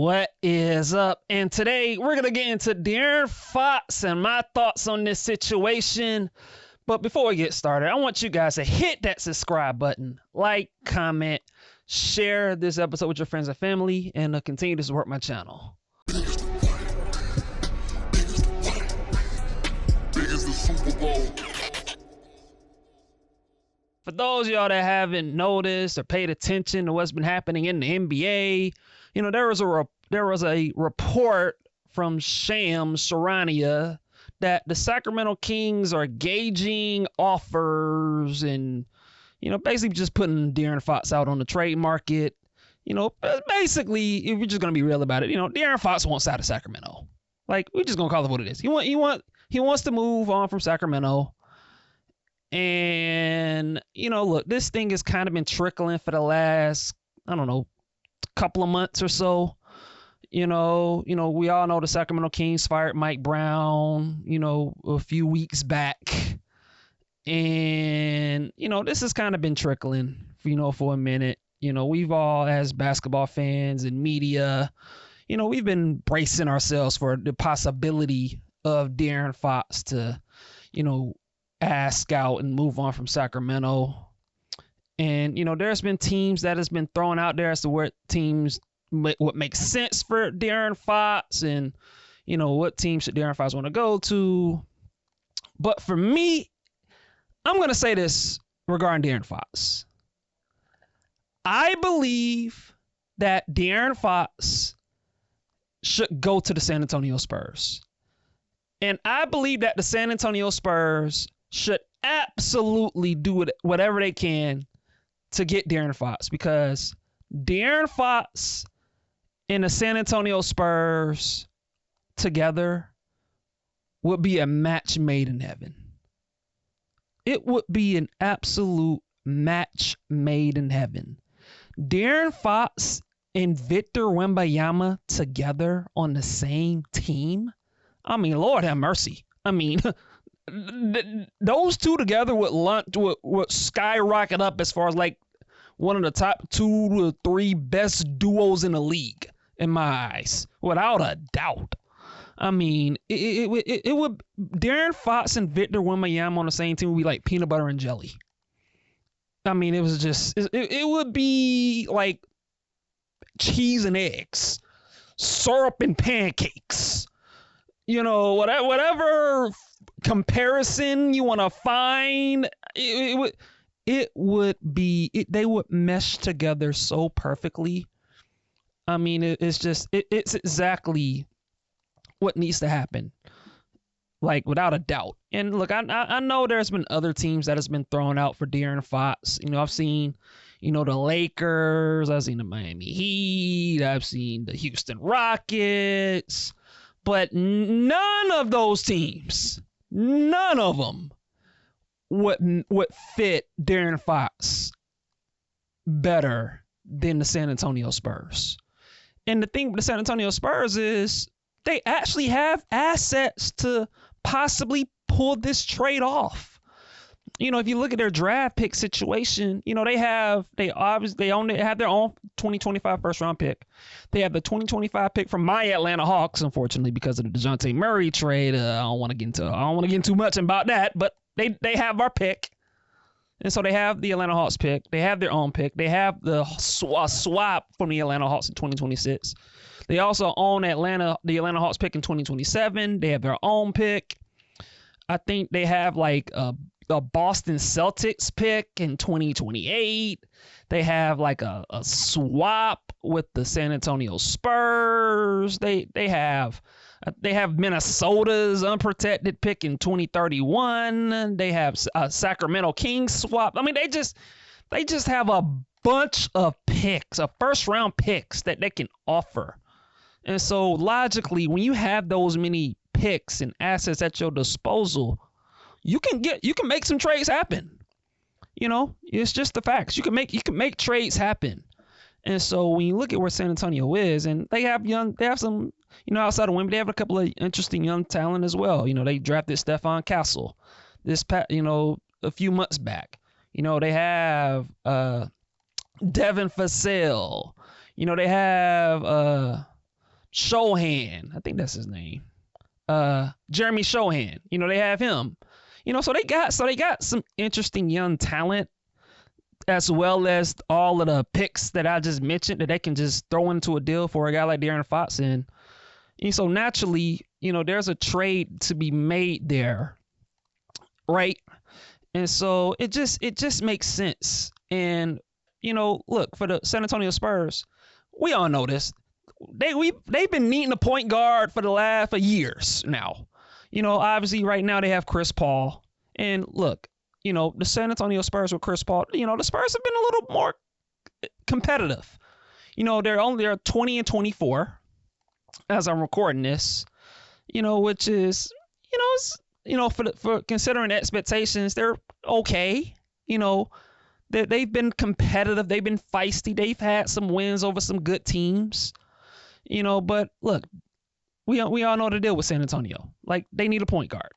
What is up? And today we're going to get into De'Aaron Fox and my thoughts on this situation. But before we get started, I want you guys to hit that subscribe button, like, comment, share this episode with your friends and family, and continue to support my channel. For those of y'all that haven't noticed or paid attention to what's been happening in the NBA, you know, there was a report from Shams Charania that the Sacramento Kings are gauging offers and, you know, basically just putting De'Aaron Fox out on the trade market. You know, basically, if we're just gonna be real about it, you know, De'Aaron Fox wants out of Sacramento. Like, we're just gonna call it what it is. He wants to move on from Sacramento. And, you know, look, this thing has kind of been trickling for the last, I don't know, couple of months or so. You know, we all know the Sacramento Kings fired Mike Brown, you know, a few weeks back. And, you know, this has kind of been trickling, for a minute. You know, we've all, as basketball fans and media, you know, we've been bracing ourselves for the possibility of De'Aaron Fox to, you know, ask out and move on from Sacramento. And, you know, there's been teams that has been thrown out there as to what teams, what makes sense for De'Aaron Fox and, you know, what team should De'Aaron Fox want to go to. But for me, I'm going to say this regarding De'Aaron Fox. I believe that De'Aaron Fox should go to the San Antonio Spurs. And I believe that the San Antonio Spurs should absolutely do whatever they can to get De'Aaron Fox, because De'Aaron Fox and the San Antonio Spurs together would be a match made in heaven. It would be an absolute match made in heaven. De'Aaron Fox and Victor Wembanyama together on the same team. I mean, Lord have mercy. I mean, those two together would skyrocket up as far as like one of the top 2 to 3 best duos in the league, in my eyes, without a doubt. I mean, it would, De'Aaron Fox and Victor Wembanyama on the same team would be like peanut butter and jelly. I mean, it would be like cheese and eggs, syrup and pancakes. You know, whatever comparison you want to find, they would mesh together so perfectly. I mean, it's exactly what needs to happen, like, without a doubt. And look, I know there's been other teams that has been thrown out for De'Aaron Fox. You know, I've seen, you know, the Lakers, I've seen the Miami Heat, I've seen the Houston Rockets. But none of those teams, none of them would fit De'Aaron Fox better than the San Antonio Spurs. And the thing with the San Antonio Spurs is they actually have assets to possibly pull this trade off. You know, if you look at their draft pick situation, you know, they only have their own 2025 first round pick. They have the 2025 pick from my Atlanta Hawks, unfortunately, because of the DeJounte Murray trade. I don't want to get into too much about that, but they have our pick. And so they have the Atlanta Hawks pick. They have their own pick. They have the swap from the Atlanta Hawks in 2026. They also own the Atlanta Hawks pick in 2027. They have their own pick. I think they have like a Boston Celtics pick in 2028. They have like a swap with the San Antonio Spurs. They have Minnesota's unprotected pick in 2031. They have a Sacramento Kings swap. I mean, they just have a bunch of picks, first round picks that they can offer. And so logically, when you have those many picks and assets at your disposal, you can make some trades happen. You know, it's just the facts. You can make trades happen. And so when you look at where San Antonio is, and they have some, you know, outside of Wemby, they have a couple of interesting young talent as well. You know, they drafted Stephon Castle a few months back. You know, they have Devin Vassell. You know, they have Shohan. I think that's his name. Jeremy Shohan. They have him. So they got some interesting young talent, as well as all of the picks that I just mentioned that they can just throw into a deal for a guy like De'Aaron Fox. And so naturally, there's a trade to be made there, right? And so it just makes sense. And look, for the San Antonio Spurs, we all know this. They've been needing a point guard for years now. Obviously right now they have Chris Paul. And look, the San Antonio Spurs with Chris Paul, the Spurs have been a little more competitive. They're 20-24 as I'm recording this, which is, for considering expectations, they're okay. They've been competitive. They've been feisty. They've had some wins over some good teams. But look, we all know the deal with San Antonio. Like, they need a point guard.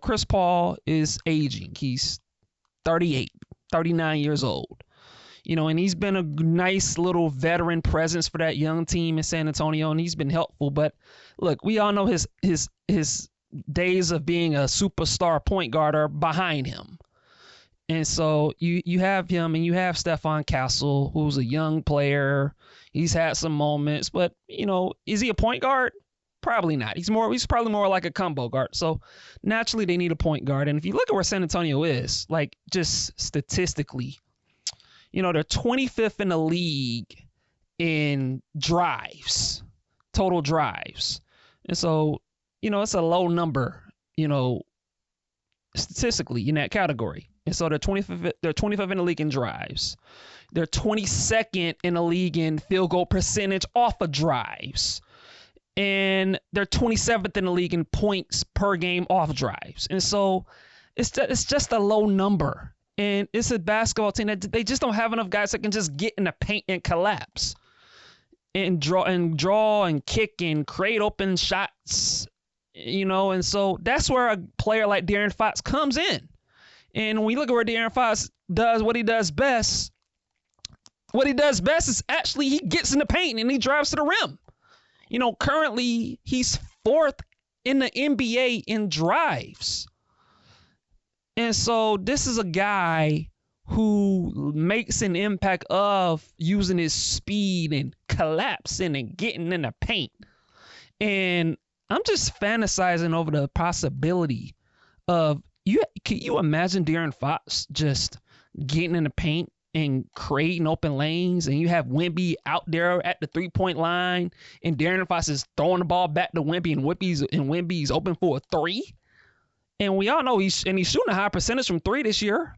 Chris Paul is aging. He's 38, 39 years old. And he's been a nice little veteran presence for that young team in San Antonio, and he's been helpful. But look, we all know his days of being a superstar point guard are behind him. And so you have him, and you have Stephon Castle, who's a young player. He's had some moments, but is he a point guard? Probably not. He's probably more like a combo guard. So naturally they need a point guard. And if you look at where San Antonio is, like, just statistically, they're 25th in the league in drives, total drives. And so, it's a low number, statistically in that category. And so they're 25th in the league in drives. They're 22nd in the league in field goal percentage off of drives. And they're 27th in the league in points per game off drives. And so it's just a low number. And it's a basketball team that they just don't have enough guys that can just get in the paint and collapse and draw and kick and create open shots, And so that's where a player like De'Aaron Fox comes in. And when we look at where De'Aaron Fox does what he does best, is actually he gets in the paint and he drives to the rim. Currently he's 4th in the NBA in drives. And so this is a guy who makes an impact of using his speed and collapsing and getting in the paint. And I'm just fantasizing over the possibility of can you imagine De'Aaron Fox just getting in the paint and creating open lanes, and you have Wemby out there at the 3-point line, and De'Aaron Fox is throwing the ball back to Wemby, and Wemby's open for a 3. And we all know he's shooting a high percentage from 3 this year.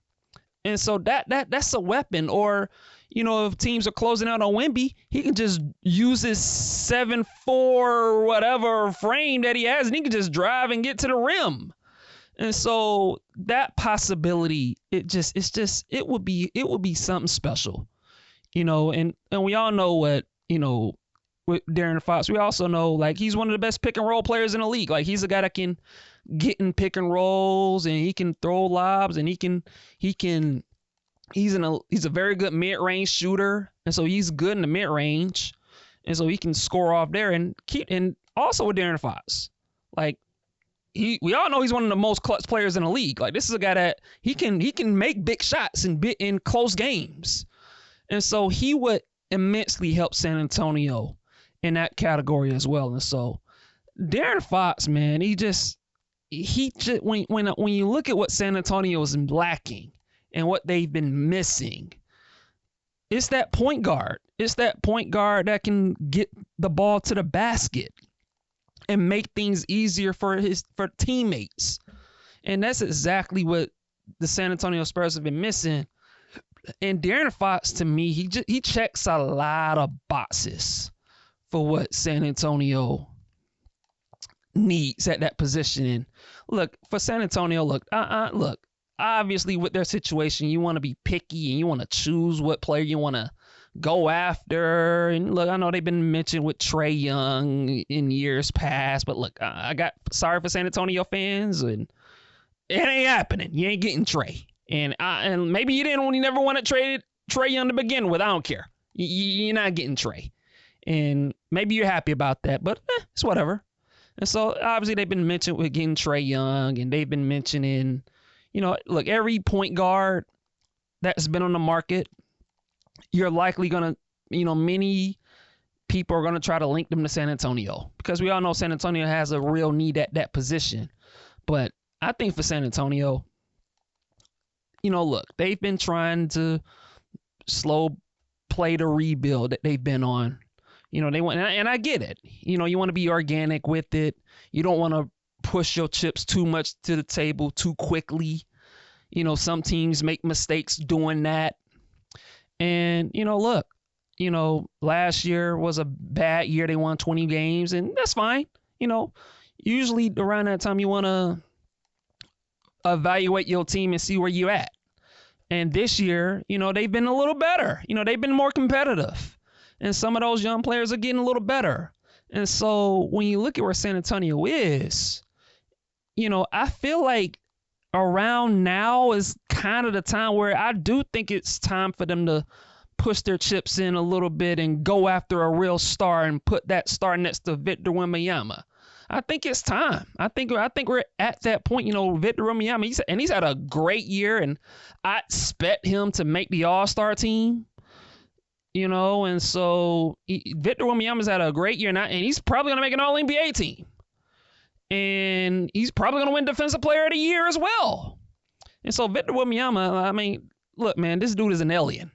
And so that's a weapon. Or, if teams are closing out on Wemby, he can just use his 7'4" whatever frame that he has, and he can just drive and get to the rim. And so that possibility, it would be something special, and we all know what, with De'Aaron Fox, we also know, like, he's one of the best pick and roll players in the league. Like, he's a guy that can get in pick and rolls, and he can throw lobs, and he's a very good mid-range shooter. And so he's good in the mid-range. And so he can score off there and also with De'Aaron Fox, like, we all know he's one of the most clutch players in the league. Like, this is a guy that he can make big shots in close games. And so he would immensely help San Antonio in that category as well. And so De'Aaron Fox, man, when you look at what San Antonio is lacking and what they've been missing, it's that point guard. It's that point guard that can get the ball to the basket and make things easier for teammates. And that's exactly what the San Antonio Spurs have been missing. And De'Aaron Fox, to me, he checks a lot of boxes for what San Antonio needs at that position. And look, for San Antonio, look, obviously with their situation, you want to be picky and you want to choose what player you want to go after. And look, I know they've been mentioned with Trae Young in years past, but look, I got sorry for San Antonio fans, and it ain't happening. You ain't getting Trae, and maybe you never wanted Trae Young to begin with. I don't care. You're not getting Trae, and maybe you're happy about that, but it's whatever. And so obviously they've been mentioned with getting Trae Young, and they've been mentioning, look, every point guard that's been on the market, you're likely going to, many people are going to try to link them to San Antonio, because we all know San Antonio has a real need at that position. But I think for San Antonio, look, they've been trying to slow play the rebuild that they've been on. They want, and I get it. You want to be organic with it. You don't want to push your chips too much to the table too quickly. Some teams make mistakes doing that. And, look, last year was a bad year. They won 20 games, and that's fine. Usually around that time you want to evaluate your team and see where you're at. And this year, they've been a little better. They've been more competitive. And some of those young players are getting a little better. And so when you look at where San Antonio is, I feel like around now is kind of the time where I do think it's time for them to push their chips in a little bit and go after a real star and put that star next to Victor Wembanyama. I think it's time. I think we're at that point. Victor Wembanyama, he's had a great year, and I expect him to make the All-Star team. And so Victor Wembanyama's had a great year, and he's probably going to make an All-NBA team. And he's probably going to win Defensive Player of the Year as well. And so Victor Wembanyama, look, man, this dude is an alien.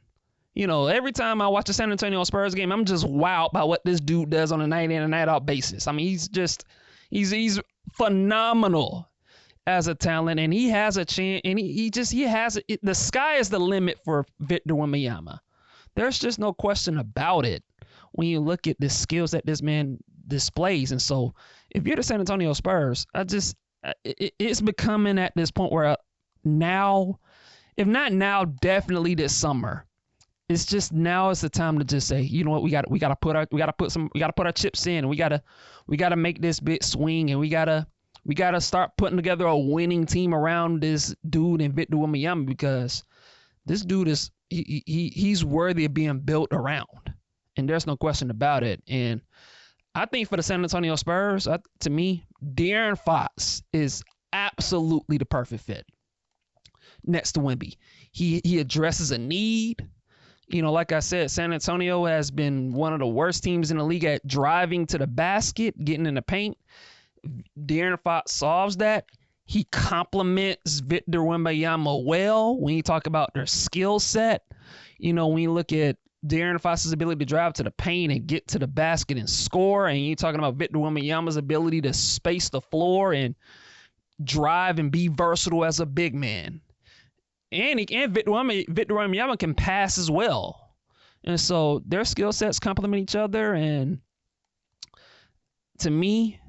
Every time I watch a San Antonio Spurs game, I'm just wowed by what this dude does on a night in and night out basis. He's phenomenal as a talent, and he has a chance, and the sky is the limit for Victor Wembanyama. There's just no question about it when you look at the skills that this man displays. And so if you're the San Antonio Spurs, it's becoming at this point where now, if not now, definitely this summer, it's just now is the time to just say, you know what, we got to put our chips in, and we got to make this big swing, and we got to start putting together a winning team around this dude and Victor Wembanyama, because this dude is he's worthy of being built around, and there's no question about it. And I think for the San Antonio Spurs, to me, De'Aaron Fox is absolutely the perfect fit next to Wemby. He addresses a need. Like I said, San Antonio has been one of the worst teams in the league at driving to the basket, getting in the paint. De'Aaron Fox solves that. He complements Victor Wembanyama well when you talk about their skill set. When you look at De'Aaron Fox's ability to drive to the paint and get to the basket and score, and you're talking about Victor Wembanyama's ability to space the floor and drive and be versatile as a big man. And Victor Wembanyama can pass as well. And so their skill sets complement each other. And to me,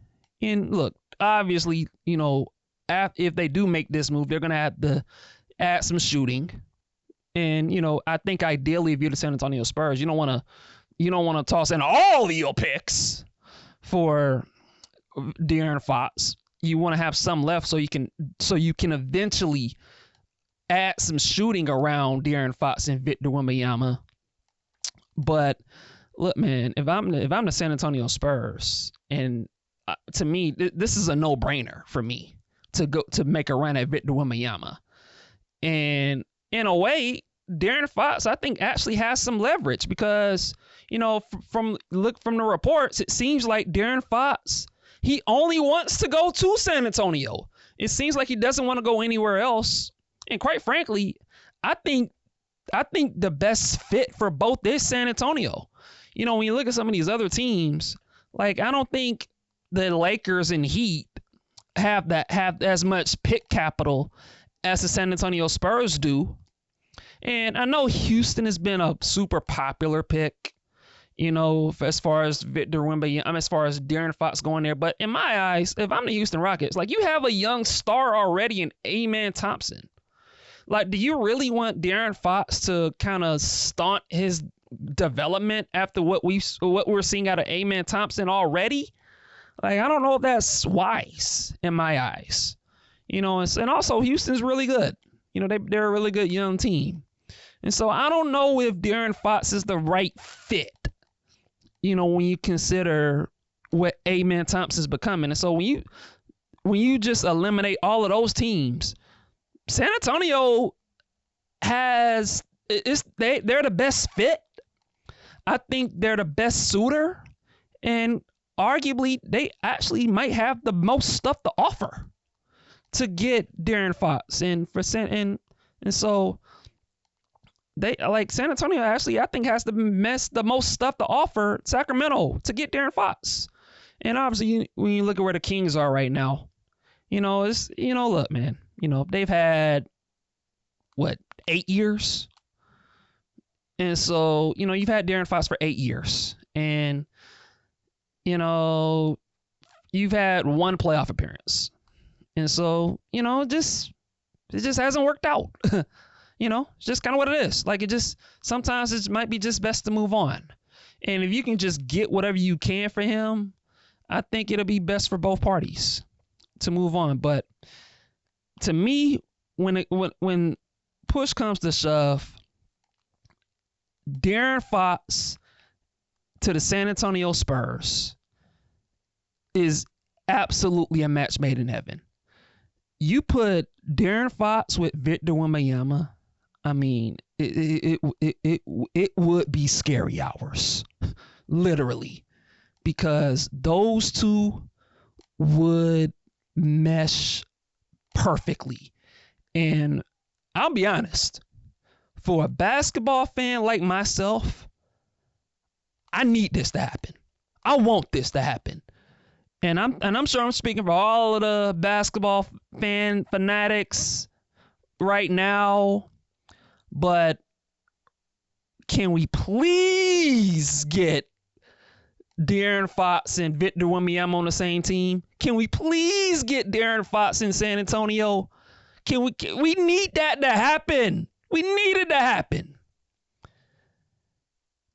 and look, obviously, if they do make this move, they're going to have to add some shooting. And, I think ideally, if you're the San Antonio Spurs, you don't want to toss in all of your picks for De'Aaron Fox. You want to have some left so you can eventually add some shooting around De'Aaron Fox and Victor Wembanyama. But look, man, if I'm the San Antonio Spurs, and to me, this is a no-brainer for me to make a run at Victor Wembanyama. And in a way, De'Aaron Fox, I think, actually has some leverage, because, from the reports, it seems like De'Aaron Fox, he only wants to go to San Antonio. It seems like he doesn't want to go anywhere else. And quite frankly, I think the best fit for both is San Antonio. When you look at some of these other teams, like, I don't think the Lakers and Heat have as much pick capital as the San Antonio Spurs do. And I know Houston has been a super popular pick, as far as Victor Wembanyama, as far as De'Aaron Fox going there. But in my eyes, if I'm the Houston Rockets, like, you have a young star already in Amen Thompson. Like, do you really want De'Aaron Fox to kind of stunt his development after what we're seeing out of Amen Thompson already? Like, I don't know if that's wise in my eyes. And also Houston's really good. They're a really good young team. And so I don't know if De'Aaron Fox is the right fit when you consider what Amen Thompson's becoming. And so when you just eliminate all of those teams, San Antonio they're the best fit. I think they're the best suitor, and arguably they actually might have the most stuff to offer to get De'Aaron Fox and so they like San Antonio actually I think has the most stuff to offer Sacramento to get De'Aaron Fox. And obviously when you look at where the Kings are right now, it's look, man, they've had 8 years. And so, you've had De'Aaron Fox for 8 years, and you've had one playoff appearance. And so, it just hasn't worked out. It's just kind of what it is. Like sometimes it might be just best to move on. And if you can just get whatever you can for him, I think it'll be best for both parties to move on. But to me, when push comes to shove, De'Aaron Fox to the San Antonio Spurs is absolutely a match made in heaven. You put De'Aaron Fox with Victor Wembanyama, I mean, it would be scary hours, literally, because those two would mesh perfectly. And I'll be honest, for a basketball fan like myself, I need this to happen. I want this to happen. And I'm sure I'm speaking for all of the basketball fanatics right now, but can we please get De'Aaron Fox and Victor Wembanyama on the same team? Can we please get De'Aaron Fox in San Antonio? We need that to happen. We need it to happen.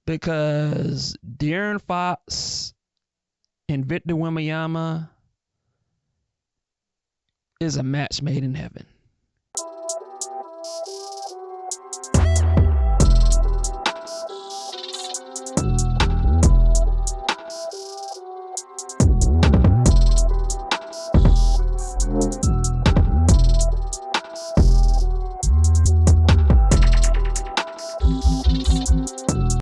Because De'Aaron Fox and Victor Wembanyama is a match made in heaven.